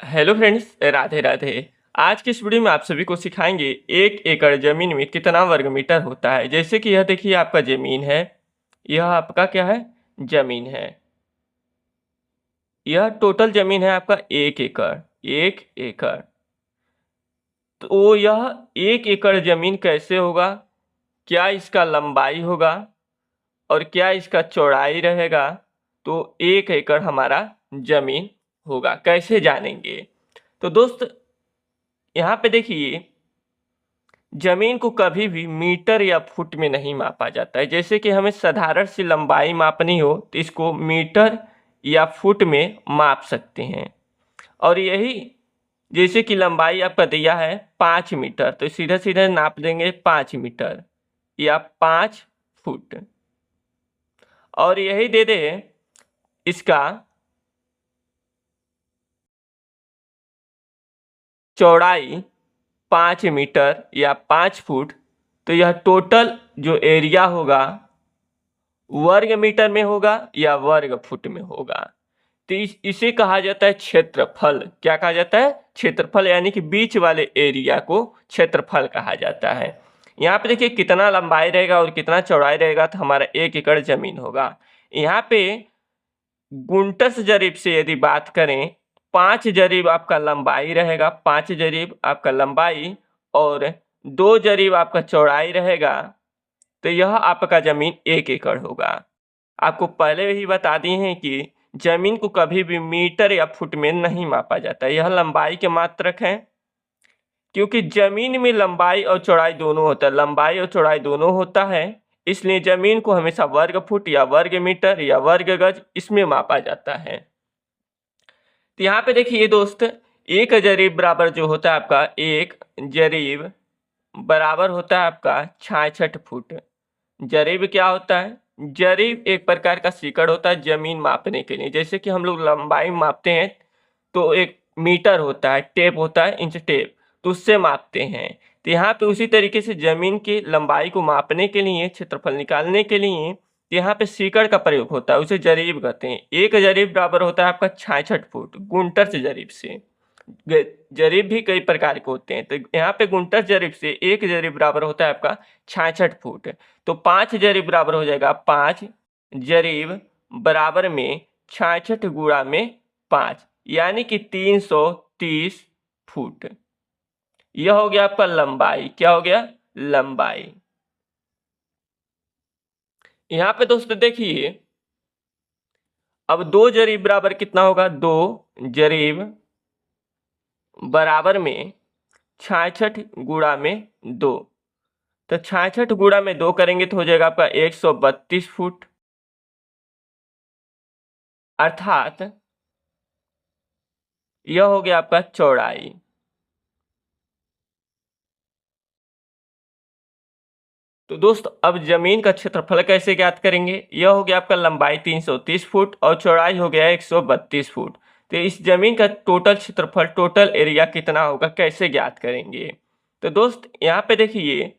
Hello friends, Radhe Radhe. आज की इस वीडियो में आप सभी को सिखाएंगे 1 एकड़ ज़मीन में कितना वर्ग मीटर होता है। जैसे कि यह देखिए आपका ज़मीन है, यह आपका क्या है, ज़मीन है। यह टोटल ज़मीन है आपका 1 एकड़। 1 एकड़ तो यह 1 एकड़ ज़मीन कैसे होगा, क्या इसका लंबाई होगा और क्या इसका चौड़ाई रहेगा। तो 1 एकड़ हमारा ज़मीन होगा, कैसे जानेंगे। तो दोस्त यहाँ पे देखिए, जमीन को कभी भी मीटर या फुट में नहीं मापा जाता है। जैसे कि हमें साधारण सी लंबाई मापनी हो तो इसको मीटर या फुट में माप सकते हैं। और यही जैसे कि लंबाई आपका दिया है 5 मीटर, तो सीधे सीधे नाप देंगे 5 मीटर या 5 फुट। और यही दे दे इसका चौड़ाई 5 मीटर या 5 फुट, तो यह टोटल जो एरिया होगा वर्ग मीटर में होगा या वर्ग फुट में होगा। तो इसे कहा जाता है क्षेत्रफल। क्या कहा जाता है? क्षेत्रफल, यानी कि बीच वाले एरिया को क्षेत्रफल कहा जाता है। यहाँ पे देखिए कितना लंबाई रहेगा और कितना चौड़ाई रहेगा, तो हमारा 1 एकड़ जमीन होगा। यहाँ पे गुंटस जरीब से यदि बात करें, 5 जरीब आपका लंबाई रहेगा, 5 जरीब आपका लंबाई और 2 जरीब आपका चौड़ाई रहेगा, तो यह आपका जमीन 1 एकड़ होगा। आपको पहले ही बता दिए हैं कि जमीन को कभी भी मीटर या फुट में नहीं मापा जाता। यह लंबाई के मात्रक है, क्योंकि जमीन में लंबाई और चौड़ाई दोनों होता है। लंबाई और चौड़ाई दोनों होता है, इसलिए जमीन को हमेशा वर्ग फुट या वर्ग मीटर या वर्ग गज इसमें मापा जाता है। तो यहाँ पे देखिए दोस्त, 1 जरीब बराबर जो होता है आपका, 1 जरीब बराबर होता है आपका 66 फुट। जरीब क्या होता है? जरीब एक प्रकार का सीकड़ होता है जमीन मापने के लिए। जैसे कि हम लोग लंबाई मापते हैं तो एक मीटर होता है, टेप होता है, इंच टेप, तो उससे मापते हैं। तो यहाँ पे उसी तरीके से जमीन की लंबाई को मापने के लिए, क्षेत्रफल निकालने के लिए यहाँ पे सीकड़ का प्रयोग होता है, उसे जरीब कहते हैं। 1 जरीब बराबर होता है आपका 66 फुट गुंटर जरीब से। जरीब भी कई प्रकार के होते हैं, तो यहाँ पे गुंटर जरीब से 1 जरीब बराबर होता है आपका 66 फुट। तो 5 जरीब बराबर हो जाएगा 5 जरीब बराबर में 66 गुणा में 5, यानी कि 330 फुट। यह हो गया आपका लंबाई। क्या हो गया? लंबाई। यहाँ पे दोस्तों देखिए, अब 2 जरीब बराबर कितना होगा? 2 जरीब बराबर में 66 गुणा में 2, तो 66 गुणा में 2 करेंगे तो हो जाएगा आपका 132 फुट। अर्थात यह हो गया आपका चौड़ाई। तो दोस्त अब जमीन का क्षेत्रफल कैसे ज्ञात करेंगे? यह हो गया आपका लंबाई 330 फुट और चौड़ाई हो गया 132 फुट। तो इस जमीन का टोटल क्षेत्रफल, टोटल एरिया कितना होगा, कैसे ज्ञात करेंगे? तो दोस्त यहाँ पे देखिए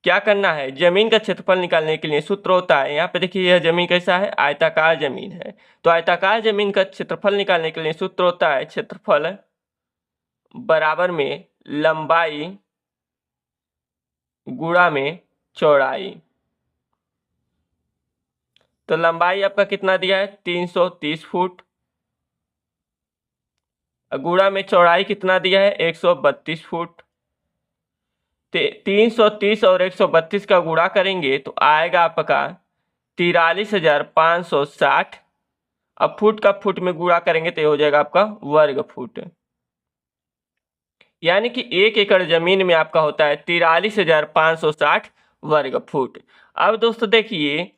क्या करना है। जमीन का क्षेत्रफल निकालने के लिए सूत्र होता है, यहाँ पे देखिए यह जमीन कैसा है? आयताकार जमीन है। तो आयताकार जमीन का क्षेत्रफल निकालने के लिए सूत्र होता है क्षेत्रफल बराबर में लंबाई गुणा में चौड़ाई। तो लंबाई आपका कितना दिया है? 330 फुट। गुणा में चौड़ाई कितना दिया है? 132 फुट। 330 और 132 का गुणा करेंगे तो आएगा आपका 43,560। अब फुट का फुट में गुणा करेंगे तो ये हो जाएगा आपका वर्ग फुट। यानी कि 1 एकड़ जमीन में आपका होता है 43,560 वर्ग फुट। अब दोस्तों देखिए,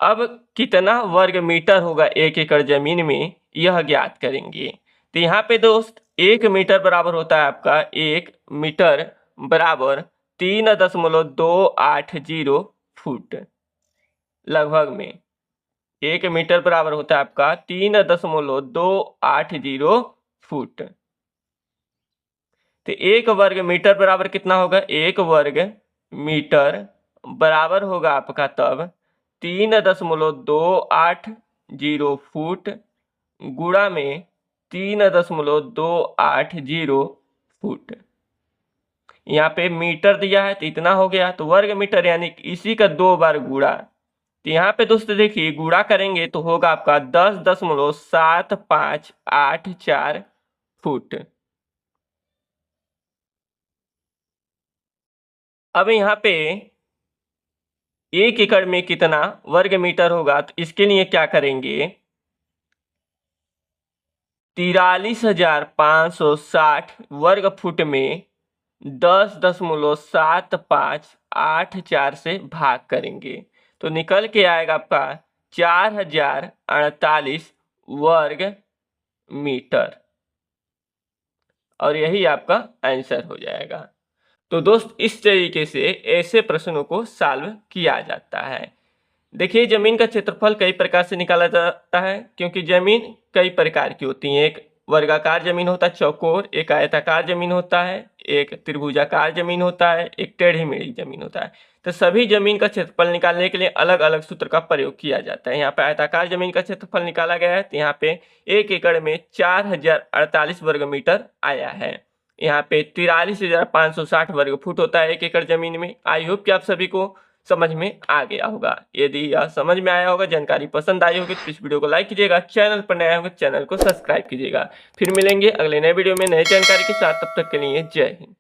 अब कितना वर्ग मीटर होगा 1 एकड़ जमीन में, यह ज्ञात करेंगे। तो यहाँ पे दोस्त 1 मीटर बराबर होता है आपका, 1 मीटर बराबर 3.280 फुट। लगभग में 1 मीटर बराबर होता है आपका 3.280 फुट। तो 1 वर्ग मीटर बराबर कितना होगा? 1 वर्ग मीटर बराबर होगा आपका तब 3.280 फुट गुणा में 3.280 फुट। यहाँ पे मीटर दिया है तो इतना हो गया, तो वर्ग मीटर यानी इसी का 2 बार गुणा। तो यहाँ पे दोस्तों देखिए गुणा करेंगे तो होगा आपका 10.7584 फुट। अब यहाँ पे 1 एकड़ में कितना वर्ग मीटर होगा, तो इसके लिए क्या करेंगे, 43,560 वर्ग फुट में 10.7584 से भाग करेंगे तो निकल के आएगा आपका 4048 वर्ग मीटर, और यही आपका आंसर हो जाएगा। तो दोस्त इस तरीके से ऐसे प्रश्नों को सॉल्व किया जाता है। देखिए जमीन का क्षेत्रफल कई प्रकार से निकाला जाता है, क्योंकि जमीन कई प्रकार की होती है। एक वर्गाकार जमीन होता है चौकोर, एक आयताकार जमीन होता है, एक त्रिभुजाकार जमीन होता है, एक टेढ़ी मेढ़ी जमीन होता है। तो सभी जमीन का क्षेत्रफल निकालने के लिए अलग अलग सूत्र का प्रयोग किया जाता है। यहाँ पे आयताकार जमीन का क्षेत्रफल निकाला गया है, तो यहाँ पे 1 एकड़ में 4048 वर्ग मीटर आया है। यहाँ पे 43,560 वर्ग फुट होता है 1 एकड़ जमीन में। आई होप कि आप सभी को समझ में आ गया होगा। यदि यह समझ में आया होगा, जानकारी पसंद आई होगी, तो इस वीडियो को लाइक कीजिएगा, चैनल पर नया होगा चैनल को सब्सक्राइब कीजिएगा। फिर मिलेंगे अगले नए वीडियो में नई जानकारी के साथ, तब तक के लिए जय हिंद।